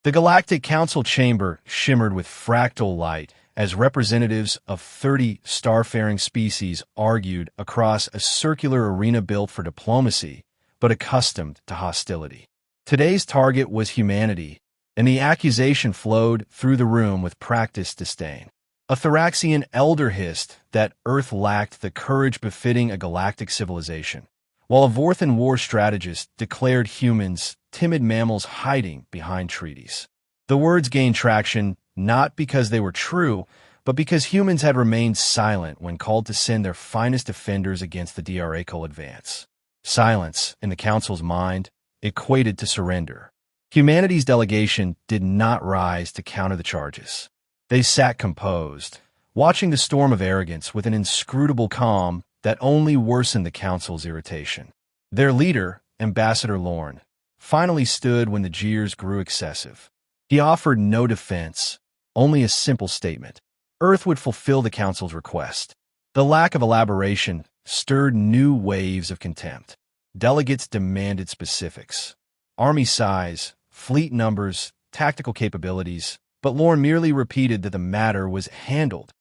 The Galactic Council chamber shimmered with fractal light as representatives of 30 starfaring species argued across a circular arena built for diplomacy, but accustomed to hostility. Today's target was humanity, and the accusation flowed through the room with practiced disdain. A Thraxian elder hissed that Earth lacked the courage befitting a galactic civilization, while a Vorthan war strategist declared humans timid mammals hiding behind treaties. The words gained traction not because they were true, but because humans had remained silent when called to send their finest defenders against the Dra'kul advance. Silence, in the Council's mind, equated to surrender. Humanity's delegation did not rise to counter the charges. They sat composed, watching the storm of arrogance with an inscrutable calm that only worsened the Council's irritation. Their leader, Ambassador Lorne, finally stood when the jeers grew excessive. He offered no defense, only a simple statement. Earth would fulfill the Council's request. The lack of elaboration stirred new waves of contempt. Delegates demanded specifics. Army size, fleet numbers, tactical capabilities, but Lorne merely repeated that the matter was handled.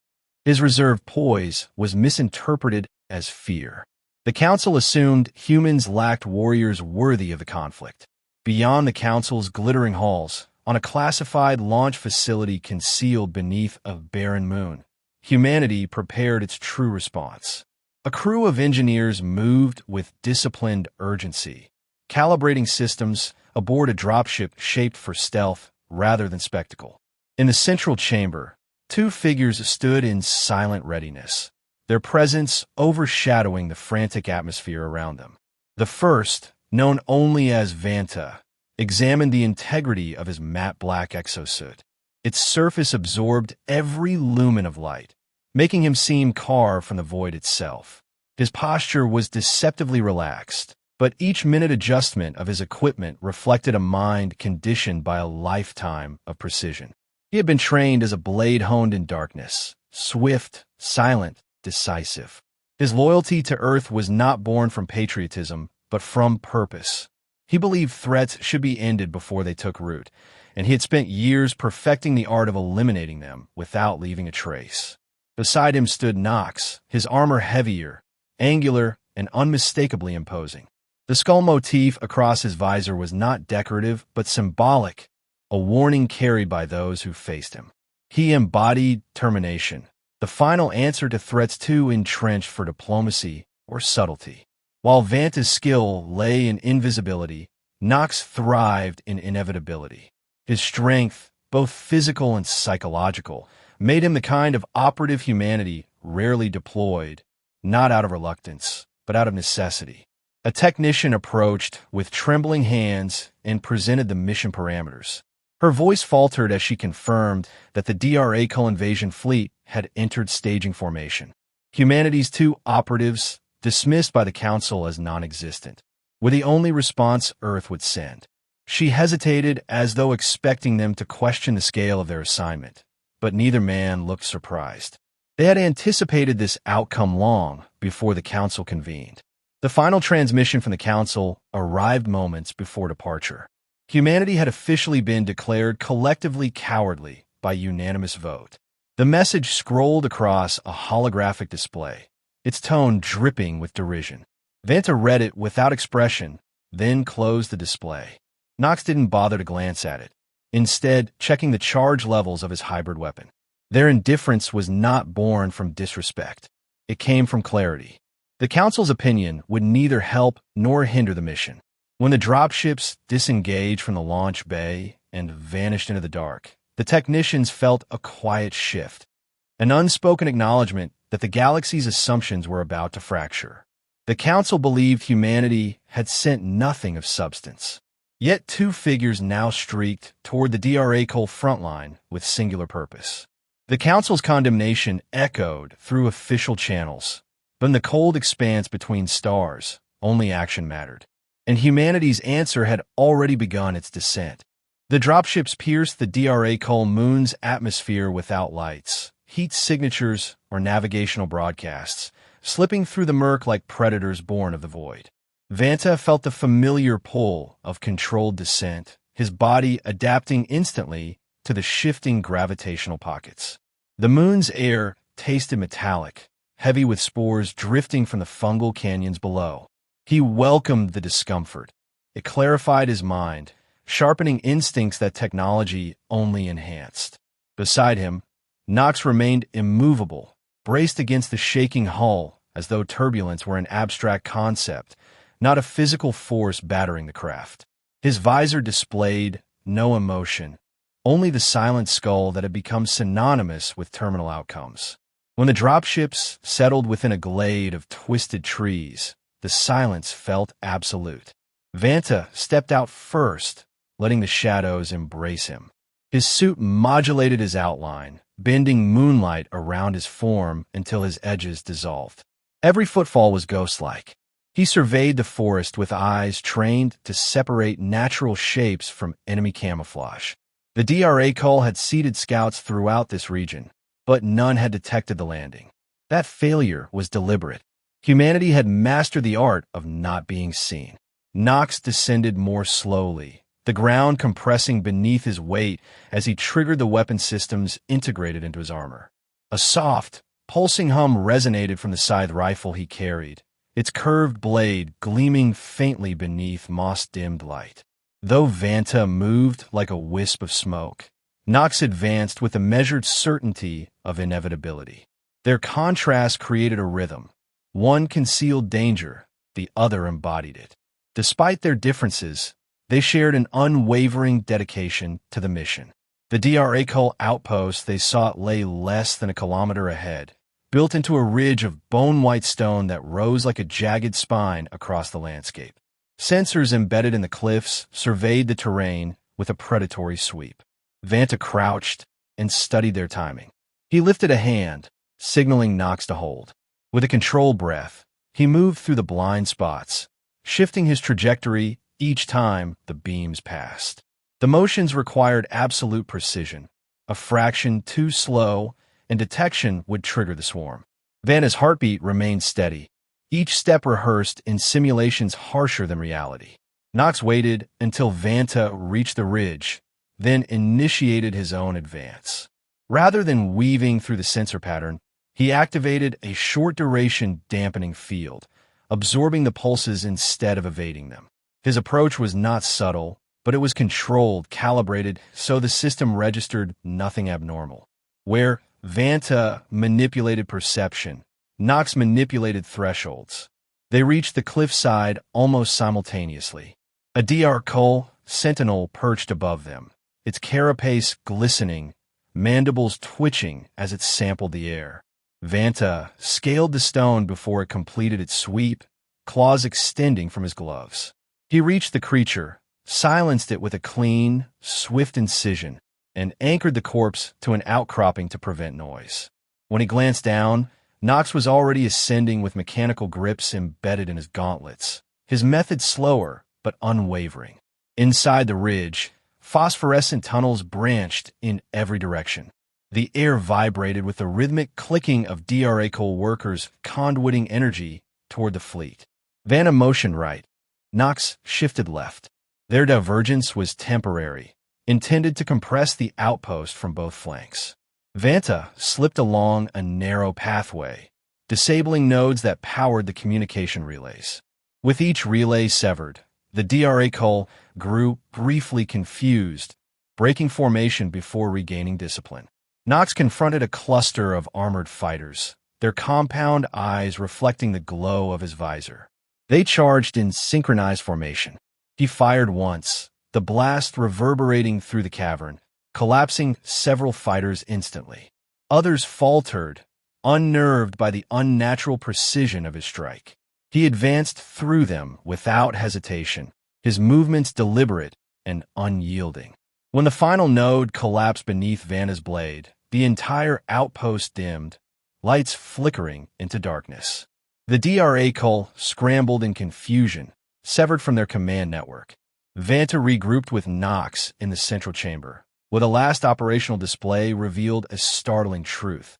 His reserved poise was misinterpreted as fear. The Council assumed humans lacked warriors worthy of the conflict. Beyond the Council's glittering halls, on a classified launch facility concealed beneath a barren moon, humanity prepared its true response. A crew of engineers moved with disciplined urgency, calibrating systems aboard a dropship shaped for stealth rather than spectacle. In the central chamber, two figures stood in silent readiness, their presence overshadowing the frantic atmosphere around them. The first, known only as Vanta, examined the integrity of his matte black exosuit. Its surface absorbed every lumen of light, making him seem carved from the void itself. His posture was deceptively relaxed, but each minute adjustment of his equipment reflected a mind conditioned by a lifetime of precision. He had been trained as a blade honed in darkness, swift, silent, decisive. His loyalty to Earth was not born from patriotism, but from purpose. He believed threats should be ended before they took root, and he had spent years perfecting the art of eliminating them without leaving a trace. Beside him stood Nox, his armor heavier, angular, and unmistakably imposing. The skull motif across his visor was not decorative, but symbolic, a warning carried by those who faced him. He embodied determination, the final answer to threats too entrenched for diplomacy or subtlety. While Vanta's skill lay in invisibility, Nox thrived in inevitability. His strength, both physical and psychological, made him the kind of operative humanity rarely deployed, not out of reluctance, but out of necessity. A technician approached with trembling hands and presented the mission parameters. Her voice faltered as she confirmed that the Dra'kul invasion fleet had entered staging formation. Humanity's two operatives, dismissed by the Council as non-existent, were the only response Earth would send. She hesitated as though expecting them to question the scale of their assignment, but neither man looked surprised. They had anticipated this outcome long before the Council convened. The final transmission from the Council arrived moments before departure. Humanity had officially been declared collectively cowardly by unanimous vote. The message scrolled across a holographic display, its tone dripping with derision. Vanta read it without expression, then closed the display. Nox didn't bother to glance at it, instead checking the charge levels of his hybrid weapon. Their indifference was not born from disrespect. It came from clarity. The Council's opinion would neither help nor hinder the mission. When the dropships disengaged from the launch bay and vanished into the dark, the technicians felt a quiet shift, an unspoken acknowledgement that the galaxy's assumptions were about to fracture. The Council believed humanity had sent nothing of substance. Yet two figures now streaked toward the Dra'kul frontline with singular purpose. The Council's condemnation echoed through official channels, but in the cold expanse between stars, only action mattered. And humanity's answer had already begun its descent. The dropships pierced the Dra'kul moon's atmosphere without lights, heat signatures, or navigational broadcasts, slipping through the murk like predators born of the void. Vanta felt the familiar pull of controlled descent, his body adapting instantly to the shifting gravitational pockets. The moon's air tasted metallic, heavy with spores drifting from the fungal canyons below. He welcomed the discomfort. It clarified his mind, sharpening instincts that technology only enhanced. Beside him, Nox remained immovable, braced against the shaking hull as though turbulence were an abstract concept, not a physical force battering the craft. His visor displayed no emotion, only the silent skull that had become synonymous with terminal outcomes. When the dropships settled within a glade of twisted trees, the silence felt absolute. Vanta stepped out first, letting the shadows embrace him. His suit modulated his outline, bending moonlight around his form until his edges dissolved. Every footfall was ghost-like. He surveyed the forest with eyes trained to separate natural shapes from enemy camouflage. The Dra'kul had seeded scouts throughout this region, but none had detected the landing. That failure was deliberate. Humanity had mastered the art of not being seen. Nox descended more slowly, the ground compressing beneath his weight as he triggered the weapon systems integrated into his armor. A soft, pulsing hum resonated from the scythe-rifle he carried, its curved blade gleaming faintly beneath moss-dimmed light. Though Vanta moved like a wisp of smoke, Nox advanced with a measured certainty of inevitability. Their contrast created a rhythm. One concealed danger, the other embodied it. Despite their differences, they shared an unwavering dedication to the mission. The Dra'kul outpost they sought lay less than a kilometer ahead, built into a ridge of bone-white stone that rose like a jagged spine across the landscape. Sensors embedded in the cliffs surveyed the terrain with a predatory sweep. Vanta crouched and studied their timing. He lifted a hand, signaling Nox to hold. With a controlled breath, he moved through the blind spots, shifting his trajectory each time the beams passed. The motions required absolute precision. A fraction too slow, and detection would trigger the swarm. Vanta's heartbeat remained steady, each step rehearsed in simulations harsher than reality. Nox waited until Vanta reached the ridge, then initiated his own advance. Rather than weaving through the sensor pattern, he activated a short-duration dampening field, absorbing the pulses instead of evading them. His approach was not subtle, but it was controlled, calibrated, so the system registered nothing abnormal. Where Vanta manipulated perception, Nox manipulated thresholds. They reached the cliffside almost simultaneously. A Dra'kul sentinel perched above them, its carapace glistening, mandibles twitching as it sampled the air. Vanta scaled the stone before it completed its sweep, claws extending from his gloves. He reached the creature, silenced it with a clean, swift incision, and anchored the corpse to an outcropping to prevent noise. When he glanced down, Nox was already ascending with mechanical grips embedded in his gauntlets, his method slower but unwavering. Inside the ridge, phosphorescent tunnels branched in every direction. The air vibrated with the rhythmic clicking of Dra'kul workers conduiting energy toward the fleet. Vanta motioned right. Nox shifted left. Their divergence was temporary, intended to compress the outpost from both flanks. Vanta slipped along a narrow pathway, disabling nodes that powered the communication relays. With each relay severed, the Dra'kul grew briefly confused, breaking formation before regaining discipline. Nox confronted a cluster of armored fighters, their compound eyes reflecting the glow of his visor. They charged in synchronized formation. He fired once, the blast reverberating through the cavern, collapsing several fighters instantly. Others faltered, unnerved by the unnatural precision of his strike. He advanced through them without hesitation, his movements deliberate and unyielding. When the final node collapsed beneath Vanta's blade, the entire outpost dimmed, lights flickering into darkness. The Dra'kul scrambled in confusion, severed from their command network. Vanta regrouped with Nox in the central chamber, where the last operational display revealed a startling truth.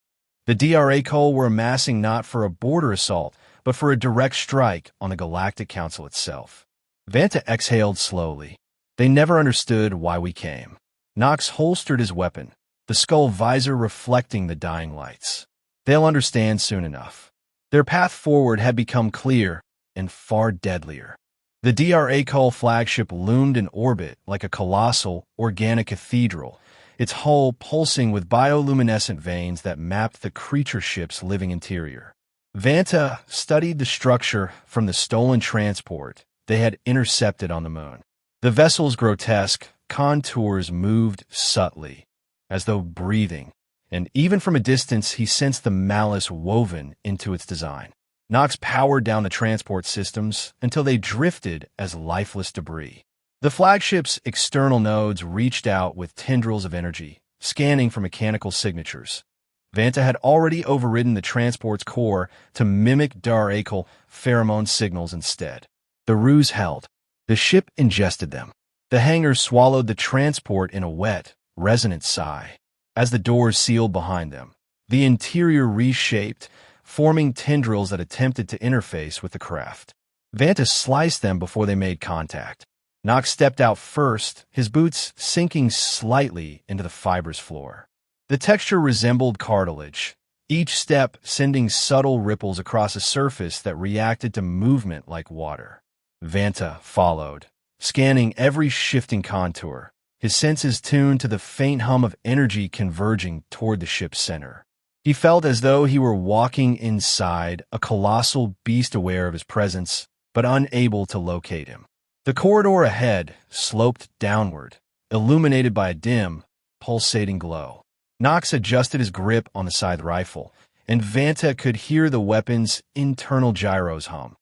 The Dra'kul were amassing not for a border assault, but for a direct strike on the Galactic Council itself. Vanta exhaled slowly. They never understood why we came. Nox holstered his weapon, the skull visor reflecting the dying lights. They'll understand soon enough. Their path forward had become clear and far deadlier. The Dra'kul flagship loomed in orbit like a colossal, organic cathedral, its hull pulsing with bioluminescent veins that mapped the creature ship's living interior. Vanta studied the structure from the stolen transport they had intercepted on the moon. The vessel's grotesque contours moved subtly, as though breathing, and even from a distance he sensed the malice woven into its design. Nox powered down the transport systems until they drifted as lifeless debris. The flagship's external nodes reached out with tendrils of energy, scanning for mechanical signatures. Vanta had already overridden the transport's core to mimic Dra'kul pheromone signals instead. The ruse held. The ship ingested them. The hangar swallowed the transport in a wet, resonant sigh. As the doors sealed behind them, the interior reshaped, forming tendrils that attempted to interface with the craft. Vanta sliced them before they made contact. Nox stepped out first, his boots sinking slightly into the fibrous floor. The texture resembled cartilage, each step sending subtle ripples across a surface that reacted to movement like water. Vanta followed, scanning every shifting contour, his senses tuned to the faint hum of energy converging toward the ship's center. He felt as though he were walking inside a colossal beast aware of his presence, but unable to locate him. The corridor ahead sloped downward, illuminated by a dim, pulsating glow. Nox adjusted his grip on the scythe-rifle, and Vanta could hear the weapon's internal gyros hum,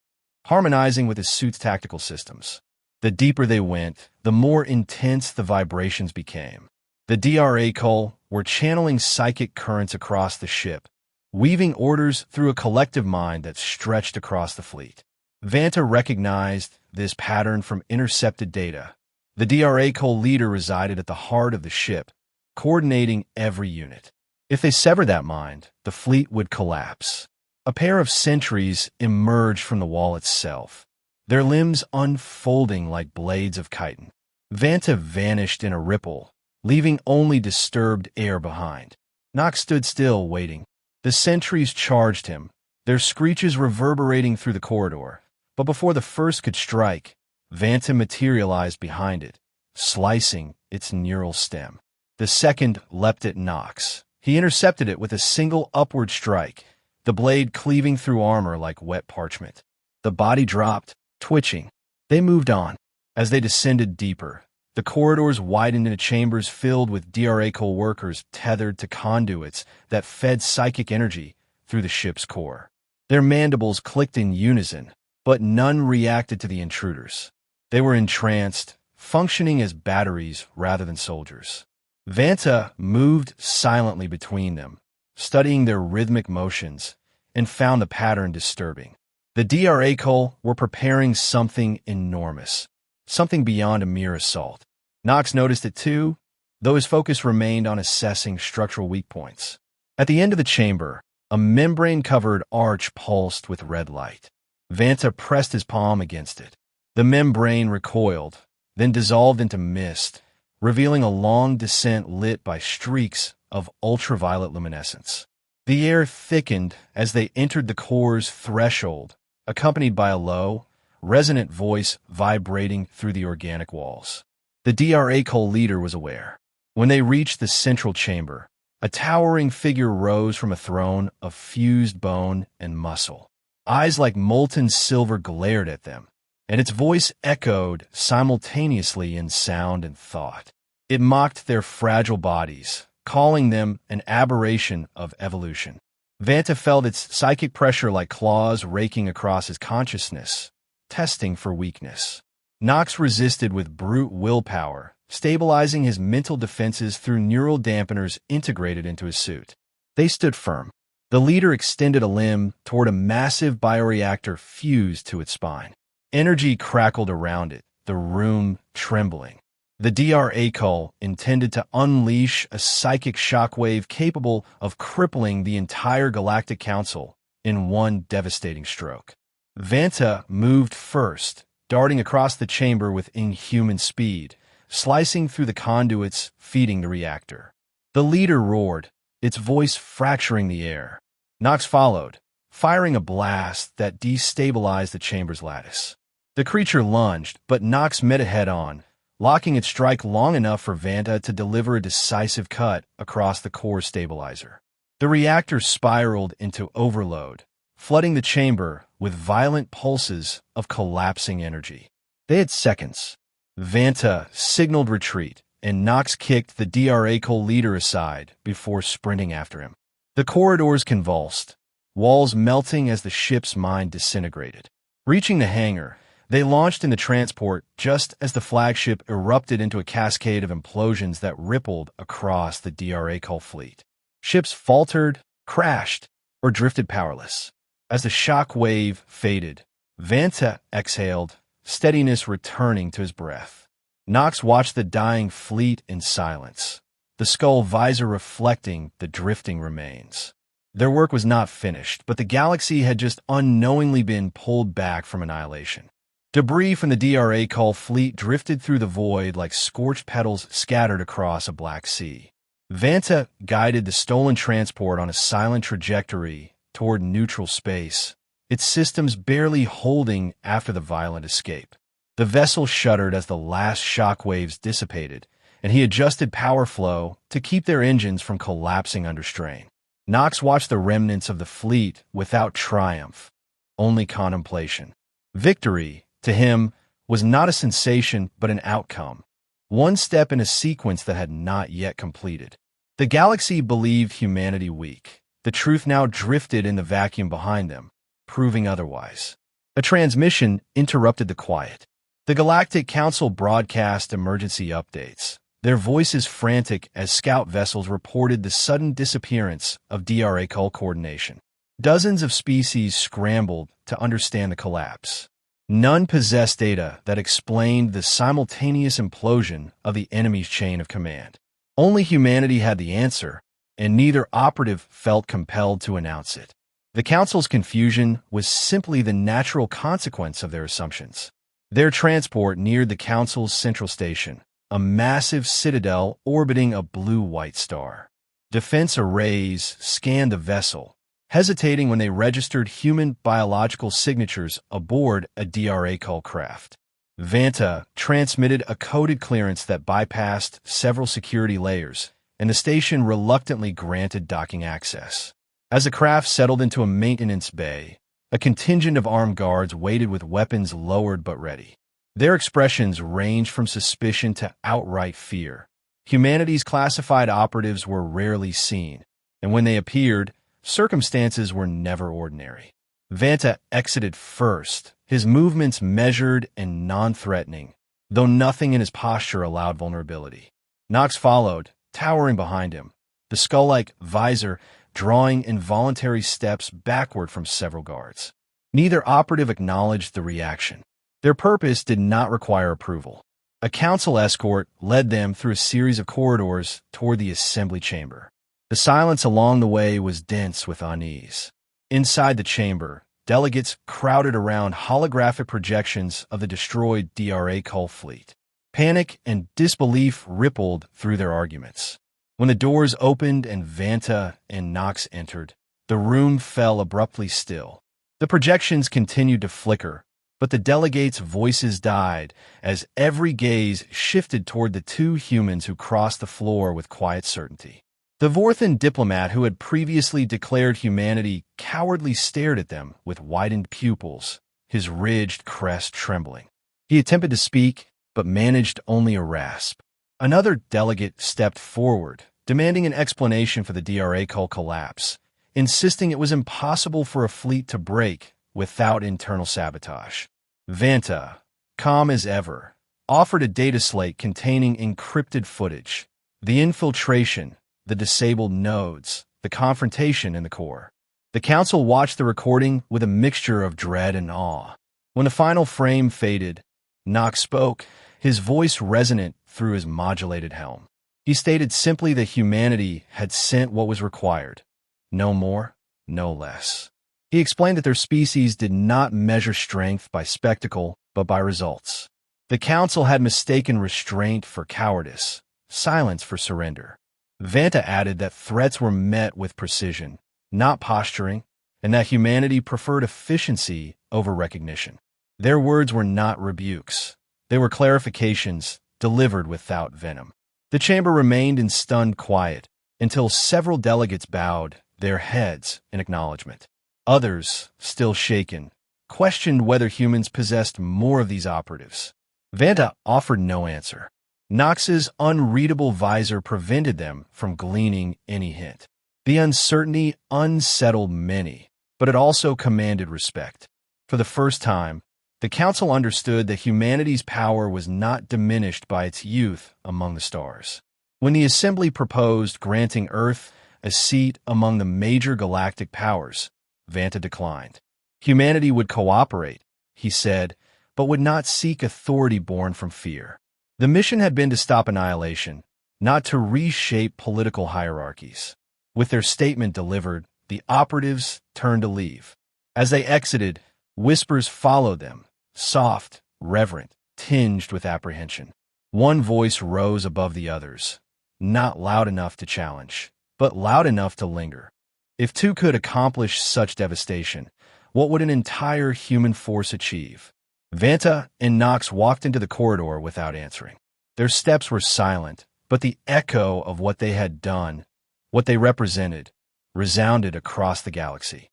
harmonizing with his suit's tactical systems. The deeper they went, the more intense the vibrations became. The Dra'kul were channeling psychic currents across the ship, weaving orders through a collective mind that stretched across the fleet. Vanta recognized this pattern from intercepted data. The Dra'kul leader resided at the heart of the ship, coordinating every unit. If they severed that mind, the fleet would collapse. A pair of sentries emerged from the wall itself, their limbs unfolding like blades of chitin. Vanta vanished in a ripple, leaving only disturbed air behind. Nox stood still, waiting. The sentries charged him, their screeches reverberating through the corridor. But before the first could strike, Vanta materialized behind it, slicing its neural stem. The second leapt at Nox. He intercepted it with a single upward strike, the blade cleaving through armor like wet parchment. The body dropped, twitching. They moved on. As they descended deeper, the corridors widened into chambers filled with Dra'kul workers tethered to conduits that fed psychic energy through the ship's core. Their mandibles clicked in unison, but none reacted to the intruders. They were entranced, functioning as batteries rather than soldiers. Vanta moved silently between them, studying their rhythmic motions, and found the pattern disturbing. The Dra'kul were preparing something enormous, something beyond a mere assault. Nox noticed it too, though his focus remained on assessing structural weak points. At the end of the chamber, a membrane-covered arch pulsed with red light. Vanta pressed his palm against it. The membrane recoiled, then dissolved into mist, revealing a long descent lit by streaks of ultraviolet luminescence. The air thickened as they entered the core's threshold, accompanied by a low, resonant voice vibrating through the organic walls. The Dra'kul leader was aware. When they reached the central chamber, a towering figure rose from a throne of fused bone and muscle. Eyes like molten silver glared at them, and its voice echoed simultaneously in sound and thought. It mocked their fragile bodies, calling them an aberration of evolution. Vanta felt its psychic pressure like claws raking across his consciousness, testing for weakness. Nox resisted with brute willpower, stabilizing his mental defenses through neural dampeners integrated into his suit. They stood firm. The leader extended a limb toward a massive bioreactor fused to its spine. Energy crackled around it, the room trembling. The Dra'kul intended to unleash a psychic shockwave capable of crippling the entire Galactic Council in one devastating stroke. Vanta moved first, darting across the chamber with inhuman speed, slicing through the conduits feeding the reactor. The leader roared, its voice fracturing the air. Nox followed, firing a blast that destabilized the chamber's lattice. The creature lunged, but Nox met it head-on, locking its strike long enough for Vanta to deliver a decisive cut across the core stabilizer. The reactor spiraled into overload, flooding the chamber with violent pulses of collapsing energy. They had seconds. Vanta signaled retreat, and Nox kicked the Dra'kul leader aside before sprinting after him. The corridors convulsed, walls melting as the ship's mind disintegrated. Reaching the hangar, they launched into transport just as the flagship erupted into a cascade of implosions that rippled across the Dra'kul fleet. Ships faltered, crashed, or drifted powerless. As the shock wave faded, Vanta exhaled, steadiness returning to his breath. Nox watched the dying fleet in silence, the skull visor reflecting the drifting remains. Their work was not finished, but the galaxy had just unknowingly been pulled back from annihilation. Debris from the Dra'kul fleet drifted through the void like scorched petals scattered across a black sea. Vanta guided the stolen transport on a silent trajectory toward neutral space, its systems barely holding after the violent escape. The vessel shuddered as the last shockwaves dissipated, and he adjusted power flow to keep their engines from collapsing under strain. Nox watched the remnants of the fleet without triumph, only contemplation. Victory, to him, was not a sensation but an outcome, one step in a sequence that had not yet completed. The galaxy believed humanity weak. The truth now drifted in the vacuum behind them, proving otherwise. A transmission interrupted the quiet. The Galactic Council broadcast emergency updates, their voices frantic as scout vessels reported the sudden disappearance of Dra'kul coordination. Dozens of species scrambled to understand the collapse. None possessed data that explained the simultaneous implosion of the enemy's chain of command. Only humanity had the answer, and neither operative felt compelled to announce it. The Council's confusion was simply the natural consequence of their assumptions. Their transport neared the Council's central station, a massive citadel orbiting a blue-white star. Defense arrays scanned the vessel, hesitating when they registered human biological signatures aboard a Dra'kul craft. Vanta transmitted a coded clearance that bypassed several security layers, and the station reluctantly granted docking access. As the craft settled into a maintenance bay, a contingent of armed guards waited with weapons lowered but ready. Their expressions ranged from suspicion to outright fear. Humanity's classified operatives were rarely seen, and when they appeared, circumstances were never ordinary. Vanta exited first, his movements measured and non-threatening, though nothing in his posture allowed vulnerability. Nox followed, towering behind him, the skull-like visor drawing involuntary steps backward from several guards. Neither operative acknowledged the reaction. Their purpose did not require approval. A council escort led them through a series of corridors toward the assembly chamber. The silence along the way was dense with unease. Inside the chamber, delegates crowded around holographic projections of the destroyed Dra'kul fleet. Panic and disbelief rippled through their arguments. When the doors opened and Vanta and Nox entered, the room fell abruptly still. The projections continued to flicker, but the delegates' voices died as every gaze shifted toward the two humans who crossed the floor with quiet certainty. The Vorthan diplomat who had previously declared humanity cowardly stared at them with widened pupils, his ridged crest trembling. He attempted to speak, but managed only a rasp. Another delegate stepped forward, demanding an explanation for the Dra'kul collapse, insisting it was impossible for a fleet to break without internal sabotage. Vanta, calm as ever, offered a data slate containing encrypted footage, the infiltration, the disabled nodes, the confrontation in the core. The council watched the recording with a mixture of dread and awe. When the final frame faded, Nox spoke, his voice resonant through his modulated helm. He stated simply that humanity had sent what was required. No more, no less. He explained that their species did not measure strength by spectacle, but by results. The council had mistaken restraint for cowardice, silence for surrender. Vanta added that threats were met with precision, not posturing, and that humanity preferred efficiency over recognition. Their words were not rebukes. They were clarifications delivered without venom. The chamber remained in stunned quiet until several delegates bowed their heads in acknowledgement. Others, still shaken, questioned whether humans possessed more of these operatives. Vanta offered no answer. Nox's unreadable visor prevented them from gleaning any hint. The uncertainty unsettled many, but it also commanded respect. For the first time, the council understood that humanity's power was not diminished by its youth among the stars. When the Assembly proposed granting Earth a seat among the major galactic powers, Vanta declined. Humanity would cooperate, he said, but would not seek authority born from fear. The mission had been to stop annihilation, not to reshape political hierarchies. With their statement delivered, the operatives turned to leave. As they exited, whispers followed them, soft, reverent, tinged with apprehension. One voice rose above the others, not loud enough to challenge, but loud enough to linger. If two could accomplish such devastation, what would an entire human force achieve? Vanta and Nox walked into the corridor without answering. Their steps were silent, but the echo of what they had done, what they represented, resounded across the galaxy.